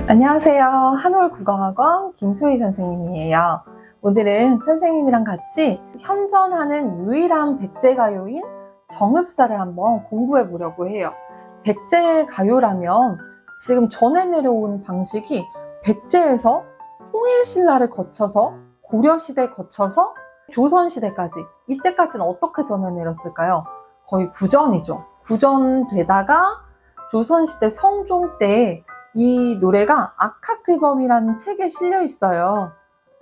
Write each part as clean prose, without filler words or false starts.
안녕하세요. 한올 국어학원 김소희 선생님이에요. 오늘은 선생님이랑 같이 현존하는 유일한 백제가요인 정읍사를 한번 공부해 보려고 해요. 백제가요라면 지금 전해 내려온 방식이 백제에서 통일신라를 거쳐서 고려시대 거쳐서 조선시대까지, 이때까지는 어떻게 전해 내렸을까요? 거의 구전이죠. 구전되다가 조선시대 성종 때 이 노래가 악학괴범이라는 책에 실려 있어요.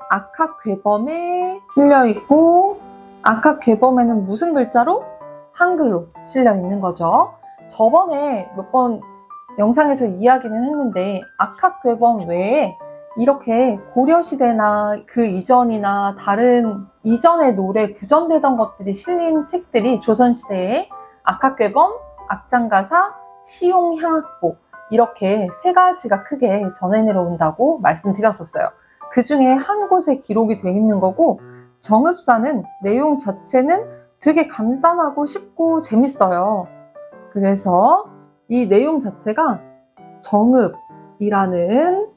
악학괴범에 실려 있고, 악학괴범에는 무슨 글자로? 한글로 실려 있는 거죠. 저번에 몇 번 영상에서 이야기는 했는데, 악학괴범 외에 이렇게 고려시대나 그 이전이나 다른 이전의 노래 구전되던 것들이 실린 책들이 조선시대에 악학괴범, 악장가사, 시용향악보, 이렇게 세 가지가 크게 전해 내려온다고 말씀드렸었어요. 그 중에 한 곳에 기록이 되어 있는 거고, 정읍사는 내용 자체는 되게 간단하고 쉽고 재밌어요. 그래서 이 내용 자체가 정읍이라는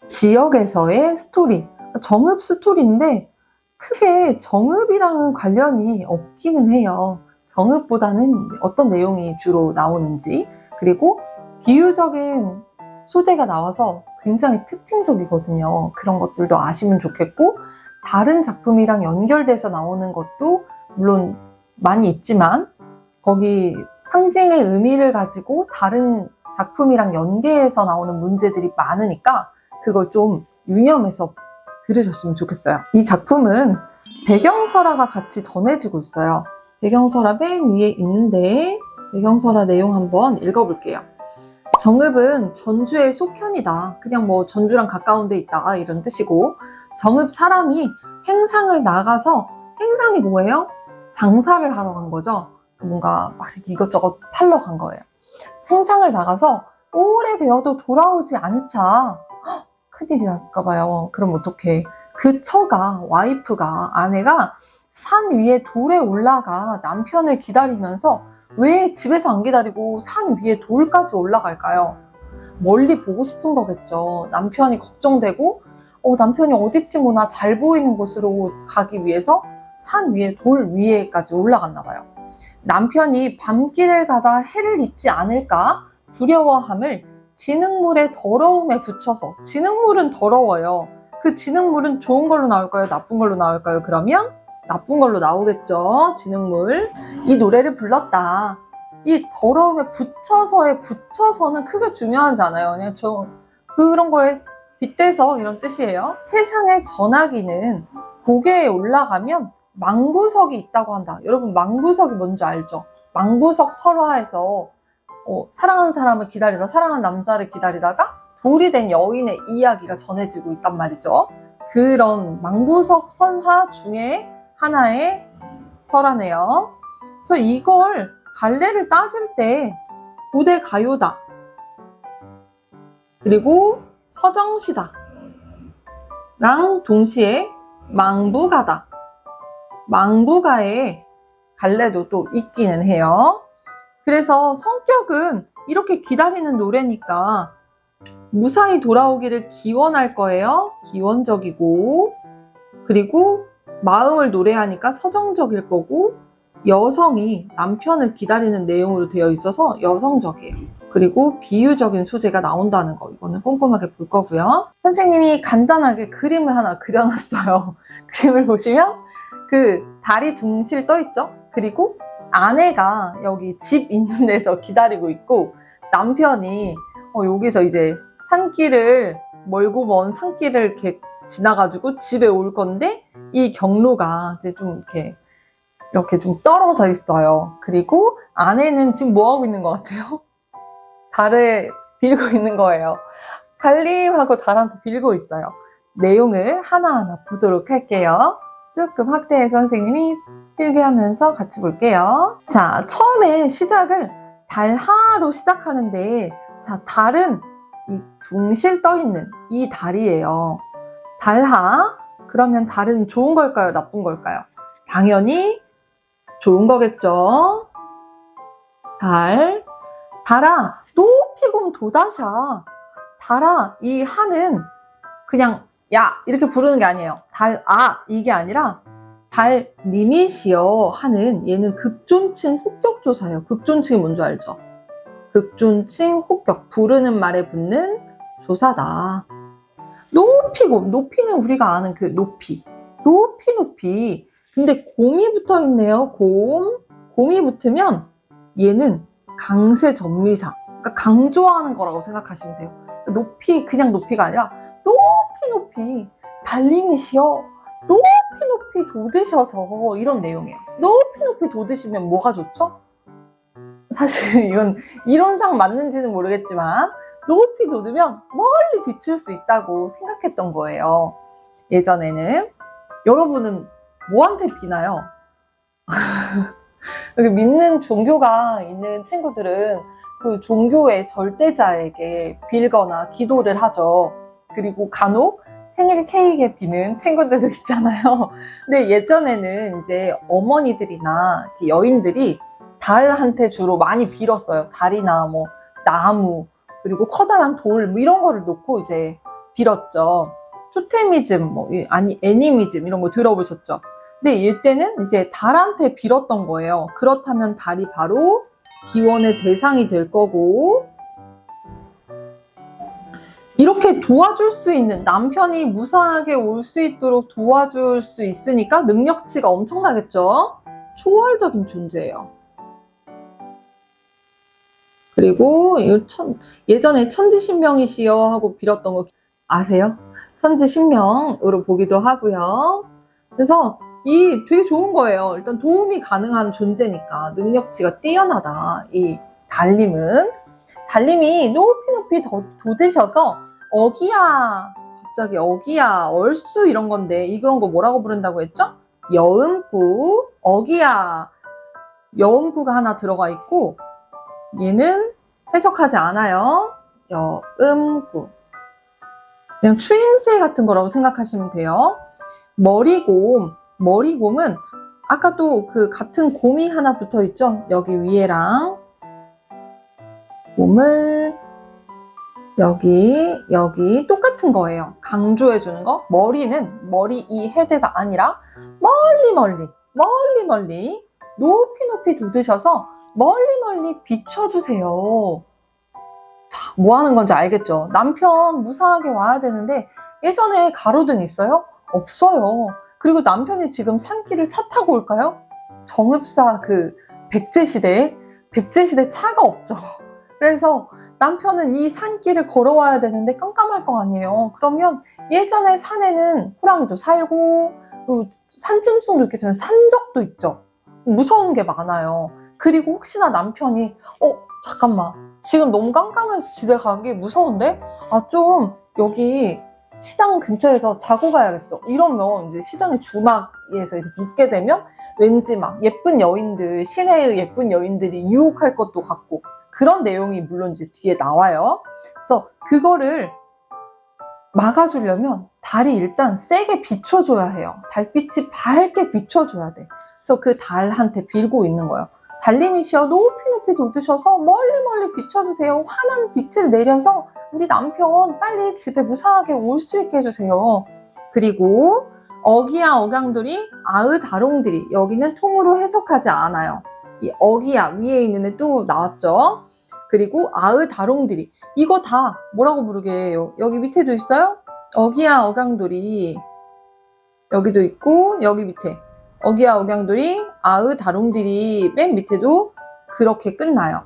지역에서의 스토리, 정읍 스토리인데 크게 정읍이랑은 관련이 없기는 해요. 정읍보다는 어떤 내용이 주로 나오는지, 그리고 비유적인 소재가 나와서 굉장히 특징적이거든요. 그런 것들도 아시면 좋겠고, 다른 작품이랑 연결돼서 나오는 것도 물론 많이 있지만 거기 상징의 의미를 가지고 다른 작품이랑 연계해서 나오는 문제들이 많으니까 그걸 좀 유념해서 들으셨으면 좋겠어요. 이 작품은 배경설화가 같이 전해지고 있어요. 배경설화 맨 위에 있는데 배경설화 내용 한번 읽어볼게요. 정읍은 전주의 속현이다. 그냥 뭐 전주랑 가까운 데 있다 이런 뜻이고, 정읍 사람이 행상을 나가서, 행상이 뭐예요? 장사를 하러 간 거죠. 뭔가 막 이것저것 팔러 간 거예요. 행상을 나가서 오래되어도 돌아오지 않자. 헉, 큰일이 날까 봐요. 그럼 어떡해. 그 처가, 와이프가, 아내가 산 위에 돌에 올라가 남편을 기다리면서 왜 집에서 안 기다리고 산 위에 돌까지 올라갈까요? 멀리 보고 싶은 거겠죠. 남편이 걱정되고 남편이 어디쯤 오나 잘 보이는 곳으로 가기 위해서 산 위에, 돌 위에까지 올라갔나 봐요. 남편이 밤길을 가다 해를 입지 않을까 두려워함을 진흙물의 더러움에 붙여서, 진흙물은 더러워요. 그 진흙물은 좋은 걸로 나올까요? 나쁜 걸로 나올까요? 그러면 나쁜 걸로 나오겠죠. 진흙물. 이 노래를 불렀다. 이 더러움에 붙여서의 붙여서는 크게 중요하지 않아요. 그냥 그런 거에 빗대서 이런 뜻이에요. 세상의 전화기는 고개에 올라가면 망부석이 있다고 한다. 여러분, 망부석이 뭔지 알죠? 망부석 설화에서 사랑하는 사람을 기다리다, 사랑하는 남자를 기다리다가 돌이 된 여인의 이야기가 전해지고 있단 말이죠. 그런 망부석 설화 중에 하나의 설화네요. 그래서 이걸 갈래를 따질 때 고대 가요다, 그리고 서정시다 랑 동시에 망부가다, 망부가의 갈래도 또 있기는 해요. 그래서 성격은 이렇게 기다리는 노래니까 무사히 돌아오기를 기원할 거예요. 기원적이고, 그리고 마음을 노래하니까 서정적일 거고, 여성이 남편을 기다리는 내용으로 되어 있어서 여성적이에요. 그리고 비유적인 소재가 나온다는 거, 이거는 꼼꼼하게 볼 거고요. 선생님이 간단하게 그림을 하나 그려놨어요. 그림을 보시면 그 달이 둥실 떠 있죠? 그리고 아내가 여기 집 있는 데서 기다리고 있고, 남편이 여기서 이제 산길을, 멀고 먼 산길을 이렇게 지나가지고 집에 올 건데, 이 경로가 이제 좀 이렇게 좀 떨어져 있어요. 그리고 아내는 지금 뭐 하고 있는 것 같아요? 달을 빌고 있는 거예요. 달님하고 달한테 빌고 있어요. 내용을 하나하나 보도록 할게요. 조금 확대해서 선생님이 필기하면서 같이 볼게요. 자, 처음에 시작을 달하로 시작하는데, 자, 달은 이 둥실 떠있는 이 달이에요. 달하. 그러면 달은 좋은 걸까요? 나쁜 걸까요? 당연히 좋은 거겠죠. 달아, 높이 곰 도다샤. 달아, 이 하는 그냥 야 이렇게 부르는 게 아니에요. 이게 아니라 달님이시여 하는, 얘는 극존칭 호격조사예요. 극존칭이 뭔지 알죠? 극존칭 호격, 부르는 말에 붙는 조사다. 높이 곰, 높이는 우리가 아는 그 높이, 높이. 근데 곰이 붙어 있네요. 곰이 붙으면 얘는 강세전미사, 그러니까 강조하는 거라고 생각하시면 돼요. 높이, 그냥 높이가 아니라 높이 달님이시여, 높이 돋으셔서, 이런 내용이에요. 높이 돋으시면 뭐가 좋죠? 사실 이건 이론상 맞는지는 모르겠지만 높이 돋으면 멀리 비출 수 있다고 생각했던 거예요. 예전에는. 여러분은 뭐한테 비나요? 여기 믿는 종교가 있는 친구들은 그 종교의 절대자에게 빌거나 기도를 하죠. 그리고 간혹 생일 케이크에 비는 친구들도 있잖아요. 근데 예전에는 이제 어머니들이나 여인들이 달한테 주로 많이 빌었어요. 달이나 뭐 나무, 그리고 커다란 돌, 뭐 이런 거를 놓고 이제 빌었죠. 토테미즘, 애니미즘 이런 거 들어보셨죠? 근데 이때는 이제 달한테 빌었던 거예요. 그렇다면 달이 바로 기원의 대상이 될 거고, 이렇게 도와줄 수 있는, 남편이 무사하게 올 수 있도록 도와줄 수 있으니까 능력치가 엄청나겠죠? 초월적인 존재예요. 그리고 예전에 천지신명이시여 하고 빌었던 거 아세요? 천지신명으로 보기도 하고요. 그래서 이 되게 좋은 거예요. 일단 도움이 가능한 존재니까, 능력치가 뛰어나다. 이 달님이 높이 돋으셔서 갑자기 어기야, 얼쑤 이런 건데, 이런 거 뭐라고 부른다고 했죠? 여음구, 어기야, 여음구가 하나 들어가 있고, 얘는 해석하지 않아요. 여음구. 그냥 추임새 같은 거라고 생각하시면 돼요. 머리곰은 아까도 그 같은 곰이 하나 붙어 있죠? 여기 위에랑 곰을 여기 똑같은 거예요. 강조해 주는 거. 머리 이 헤드가 아니라 멀리 높이 돋으셔서 멀리 비춰주세요. 자, 뭐 하는 건지 알겠죠? 남편 무사하게 와야 되는데 예전에 가로등 있어요? 없어요. 그리고 남편이 지금 산길을 차 타고 올까요? 정읍사 그 백제시대 차가 없죠. 그래서 남편은 이 산길을 걸어와야 되는데 깜깜할 거 아니에요. 그러면 예전에 산에는 호랑이도 살고, 또 산짐승도 있겠지만 산적도 있죠. 무서운 게 많아요. 그리고 혹시나 남편이 잠깐만, 지금 너무 깜깜해서 집에 가기 무서운데? 좀 여기 시장 근처에서 자고 가야겠어. 이러면 이제 시장의 주막에서 이제 묵게 되면 왠지 막 예쁜 여인들, 시내의 예쁜 여인들이 유혹할 것도 같고, 그런 내용이 물론 이제 뒤에 나와요. 그래서 그거를 막아주려면 달이 일단 세게 비춰줘야 해요. 달빛이 밝게 비춰줘야 돼. 그래서 그 달한테 빌고 있는 거예요. 달님이시여 높이 돋으셔서 멀리 비춰주세요. 환한 빛을 내려서 우리 남편 빨리 집에 무사하게 올 수 있게 해주세요. 그리고 어기야 억양돌이 아으다롱들이, 여기는 통으로 해석하지 않아요. 이 어기야 위에 있는 애 또 나왔죠. 그리고 아으다롱들이, 이거 다 뭐라고 부르게 해요? 여기 밑에도 있어요. 어기야 억양돌이 여기도 있고, 여기 밑에 어기야 억양돌이 아으다롱들이 맨 밑에도 그렇게 끝나요.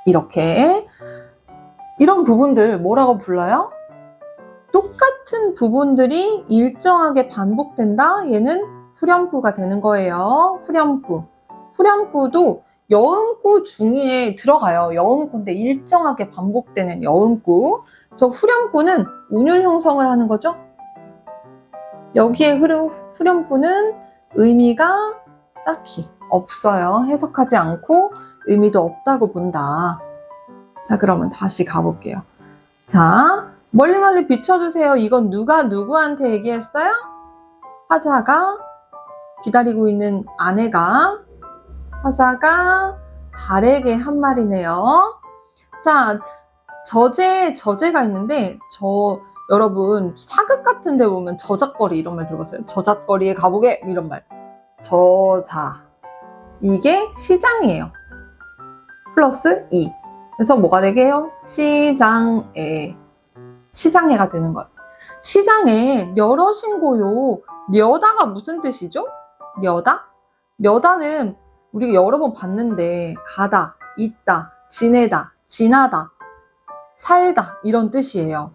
이렇게 이런 부분들 뭐라고 불러요? 똑같은 부분들이 일정하게 반복된다. 얘는 후렴구가 되는 거예요. 후렴구도 여음구 중에 들어가요. 여음구인데 일정하게 반복되는 여음구. 저 후렴구는 운율 형성을 하는 거죠. 여기에 후렴구는 의미가 딱히 없어요. 해석하지 않고 의미도 없다고 본다. 자, 그러면 다시 가볼게요. 자, 멀리 비춰주세요. 이건 누가 누구한테 얘기했어요? 화자가 기다리고 있는 아내가 달에게 한 말이네요. 자, 저제가 있는데, 여러분, 사극 같은 데 보면 저잣거리 이런 말 들어봤어요? 저잣거리에 가보게! 이런 말. 저자. 이게 시장이에요. 플러스 이. 그래서 뭐가 되게요? 시장에. 시장에가 되는 거예요. 시장에 여럿인고요. 려다가 무슨 뜻이죠? 려다? 려다는 우리가 여러 번 봤는데 가다, 있다, 지내다, 지나다, 살다 이런 뜻이에요.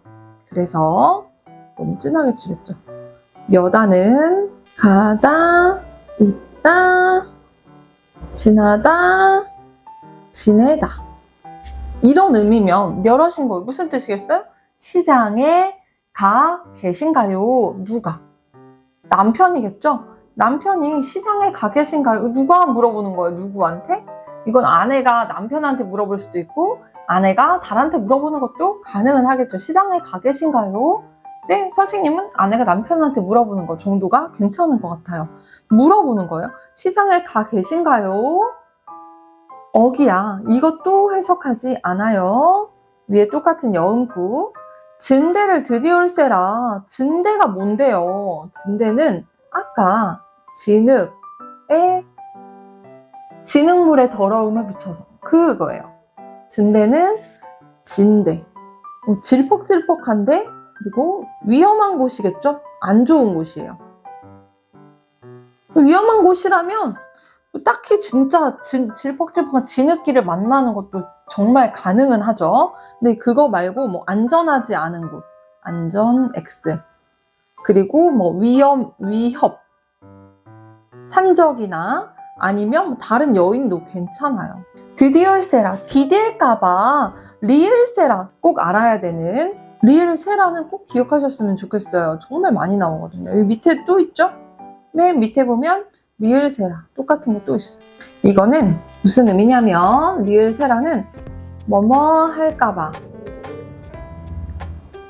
그래서 너무 진하게 칠했죠. 려다는 가다, 있다, 지나다, 지내다 이런 의미면 여럿인 거예요. 무슨 뜻이겠어요? 시장에 가 계신가요? 누가? 남편이겠죠? 남편이 시장에 가 계신가요? 누가 물어보는 거예요? 누구한테? 이건 아내가 남편한테 물어볼 수도 있고 아내가 달한테 물어보는 것도 가능은 하겠죠. 시장에 가 계신가요? 네, 선생님은 아내가 남편한테 물어보는 거 정도가 괜찮은 것 같아요. 물어보는 거예요. 시장에 가 계신가요? 어기야. 이것도 해석하지 않아요. 위에 똑같은 여음구. 진대를 드디올세라. 진대가 뭔데요? 진대는 아까 진흙에 진흙물의 더러움을 붙여서 그거예요. 진대는 진대. 질퍽질퍽한데 그리고 위험한 곳이겠죠? 안 좋은 곳이에요. 위험한 곳이라면 딱히 진짜 질퍽질퍽한 진흙길을 만나는 것도 정말 가능은 하죠. 근데 그거 말고 뭐 안전하지 않은 곳, 안전 X. 그리고 뭐 위협, 산적이나 아니면 다른 여인도 괜찮아요. 드디올세라, 디딜까봐 리을세라 꼭 알아야 되는 리을세라는 꼭 기억하셨으면 좋겠어요. 정말 많이 나오거든요. 여기 밑에 또 있죠? 맨 밑에 보면 리을세라 똑같은 거 또 있어요. 이거는 무슨 의미냐면 리을세라는 뭐뭐 할까봐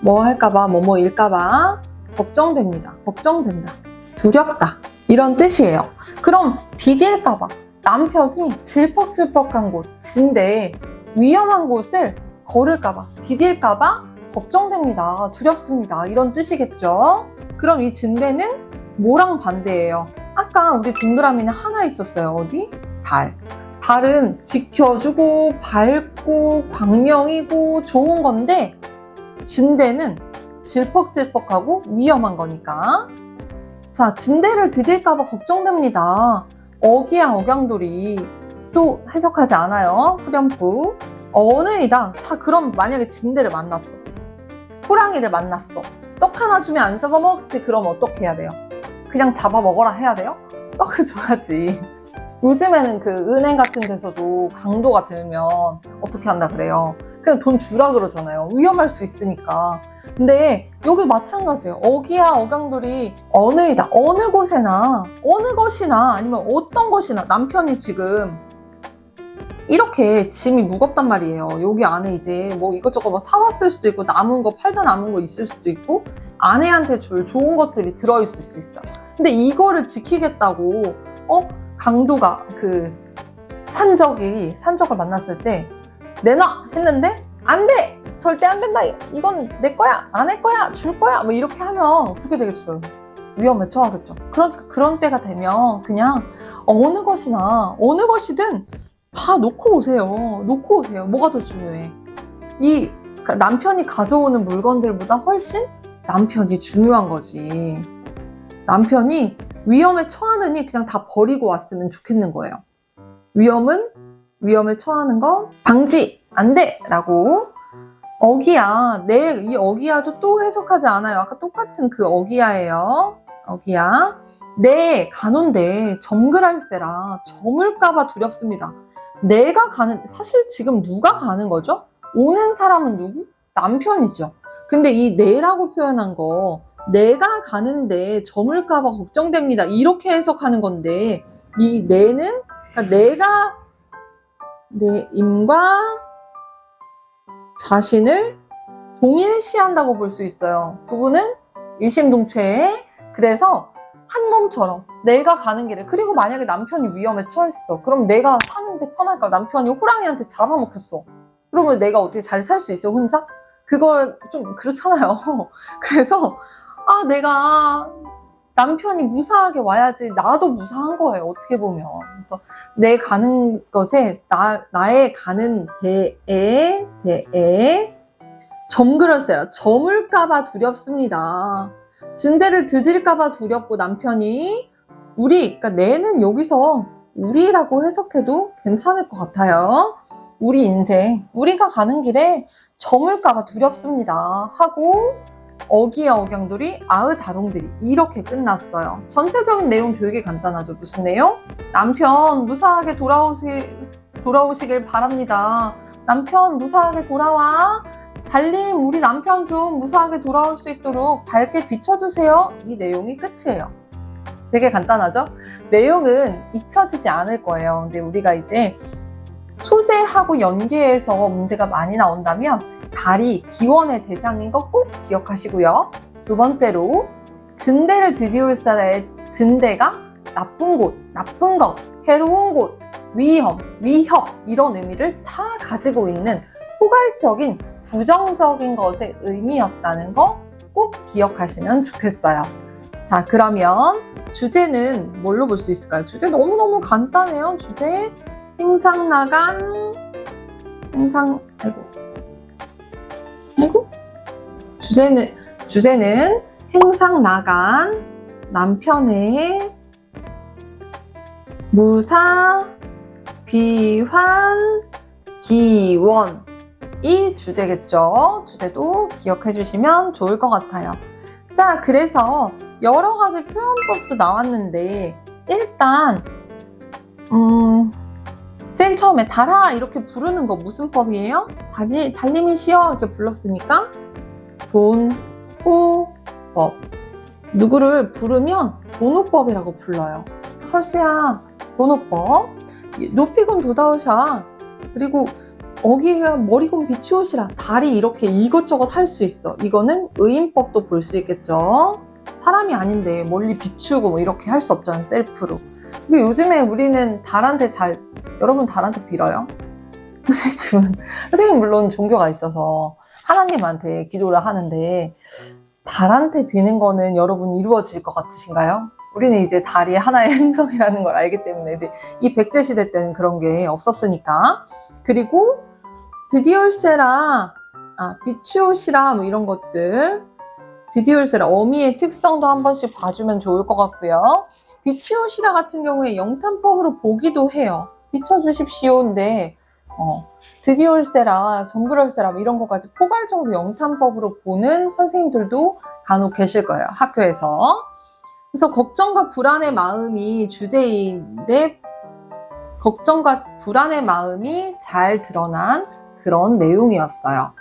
뭐일까봐 걱정됩니다. 걱정된다. 두렵다. 이런 뜻이에요. 그럼 디딜까봐 남편이 질퍽질퍽한 곳, 진데 위험한 곳을 걸을까봐, 디딜까봐 걱정됩니다. 두렵습니다. 이런 뜻이겠죠? 그럼 이 진대는 뭐랑 반대예요? 아까 우리 동그라미는 하나 있었어요. 어디? 달. 달은 지켜주고 밝고 광명이고 좋은 건데 진대는 질퍽질퍽하고 위험한 거니까. 자, 진대를 드딜까봐 걱정됩니다. 어기야 억양돌이 또 해석하지 않아요. 후렴구. 어느이다. 자, 그럼 만약에 진대를 만났어. 호랑이를 만났어. 떡 하나 주면 안 잡아먹지. 그럼 어떻게 해야 돼요? 그냥 잡아먹어라 해야 돼요? 떡을 줘야지. 요즘에는 그 은행 같은 데서도 강도가 들면 어떻게 한다 그래요? 그냥 돈 주라 그러잖아요. 위험할 수 있으니까. 근데 여기 마찬가지예요. 어기야 억양돌이 어느이다. 어느 곳에나 어느 것이나 아니면 어떤 것이나 남편이 지금 이렇게 짐이 무겁단 말이에요. 여기 안에 이제 뭐 이것저것 막 사왔을 수도 있고 남은 거 팔다 남은 거 있을 수도 있고 아내한테 줄 좋은 것들이 들어있을 수 있어. 근데 이거를 지키겠다고 강도가 그 산적을 만났을 때 내놔 했는데 안 돼! 절대 안 된다! 이건 내 거야! 안 할 거야! 줄 거야! 뭐 이렇게 하면 어떻게 되겠어요? 위험에 처하겠죠. 그런 때가 되면 그냥 어느 것이나 어느 것이든 다 놓고 오세요. 놓고 오세요. 뭐가 더 중요해? 이 남편이 가져오는 물건들보다 훨씬 남편이 중요한 거지. 남편이 위험에 처하느니 그냥 다 버리고 왔으면 좋겠는 거예요. 위험에 처하는 건 방지! 안 돼! 라고. 어기야. 이 어기야도 또 해석하지 않아요. 아까 똑같은 그 어기야예요. 어기야. 네, 가는데 점글할세라. 저물까봐 두렵습니다. 내가 가는, 사실 지금 누가 가는 거죠? 오는 사람은 누구? 남편이죠. 근데 이 내라고 표현한 거, 내가 가는데 저물까봐 걱정됩니다. 이렇게 해석하는 건데, 이 내는, 그러니까 내가 내 임과 자신을 동일시한다고 볼 수 있어요. 부부는 일심동체에. 그래서 한 몸처럼 내가 가는 길에, 그리고 만약에 남편이 위험에 처했어. 그럼 내가 사는데 편할까? 남편이 호랑이한테 잡아먹혔어. 그러면 내가 어떻게 잘 살 수 있어, 혼자? 그걸 좀 그렇잖아요. 그래서 내가 남편이 무사하게 와야지 나도 무사한 거예요, 어떻게 보면. 그래서 내 가는 것에 나의 가는 데에 점그럴세라, 저물까봐 두렵습니다. 진대를 드딜까봐 두렵고, 남편이 그러니까 내는 여기서 우리라고 해석해도 괜찮을 것 같아요. 우리 인생, 우리가 가는 길에 저물까봐 두렵습니다 하고, 어기야 억양돌이 아으다롱들이, 이렇게 끝났어요. 전체적인 내용 되게 간단하죠. 무슨 내용? 남편 무사하게 돌아오시길 바랍니다. 남편 무사하게 돌아와. 달님, 우리 남편 좀 무사하게 돌아올 수 있도록 밝게 비춰주세요. 이 내용이 끝이에요. 되게 간단하죠? 내용은 잊혀지지 않을 거예요. 근데 우리가 이제 소재하고 연계해서 문제가 많이 나온다면 달이 기원의 대상인 거 꼭 기억하시고요. 두 번째로, 진대를 드디울사라의 진대가 나쁜 곳, 나쁜 것, 해로운 곳, 위험, 위협, 이런 의미를 다 가지고 있는 포괄적인 부정적인 것의 의미였다는 거 꼭 기억하시면 좋겠어요. 자, 그러면 주제는 뭘로 볼 수 있을까요? 주제 너무너무 간단해요. 주제 주제는 행상 나간 남편의 무사 귀환 기원, 이 주제겠죠. 주제도 기억해 주시면 좋을 것 같아요. 자, 그래서 여러 가지 표현법도 나왔는데, 일단 제일 처음에 달아 이렇게 부르는 거 무슨 법이에요? 달님이시여 이렇게 불렀으니까 돈호법. 누구를 부르면 돈호법이라고 불러요. 철수야, 돈호법. 높이곤 도다우샤. 그리고 어기가 머리곤 비치오시라. 달이 이렇게 이것저것 할 수 있어. 이거는 의인법도 볼 수 있겠죠. 사람이 아닌데 멀리 비추고 뭐 이렇게 할 수 없잖아요, 셀프로. 그리고 요즘에 우리는 달한테 여러분 달한테 빌어요? 선생님 물론 종교가 있어서 하나님한테 기도를 하는데, 달한테 비는 거는 여러분 이루어질 것 같으신가요? 우리는 이제 달이 하나의 행성이라는 걸 알기 때문에. 이 백제 시대 때는 그런 게 없었으니까. 그리고 드디올세라, 비추오시라, 뭐 이런 것들. 드디올세라, 어미의 특성도 한 번씩 봐주면 좋을 것 같고요. 비추오시라 같은 경우에 영탄법으로 보기도 해요. 비춰주십시오인데, 드디올세라, 점그럴세라, 뭐 이런 것까지 포괄적으로 영탄법으로 보는 선생님들도 간혹 계실 거예요, 학교에서. 그래서 걱정과 불안의 마음이 주제인데, 걱정과 불안의 마음이 잘 드러난 그런 내용이었어요.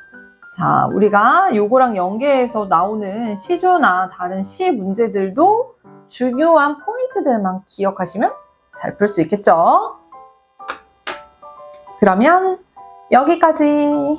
자, 우리가 요거랑 연계해서 나오는 시조나 다른 시 문제들도 중요한 포인트들만 기억하시면 잘 풀 수 있겠죠? 그러면 여기까지.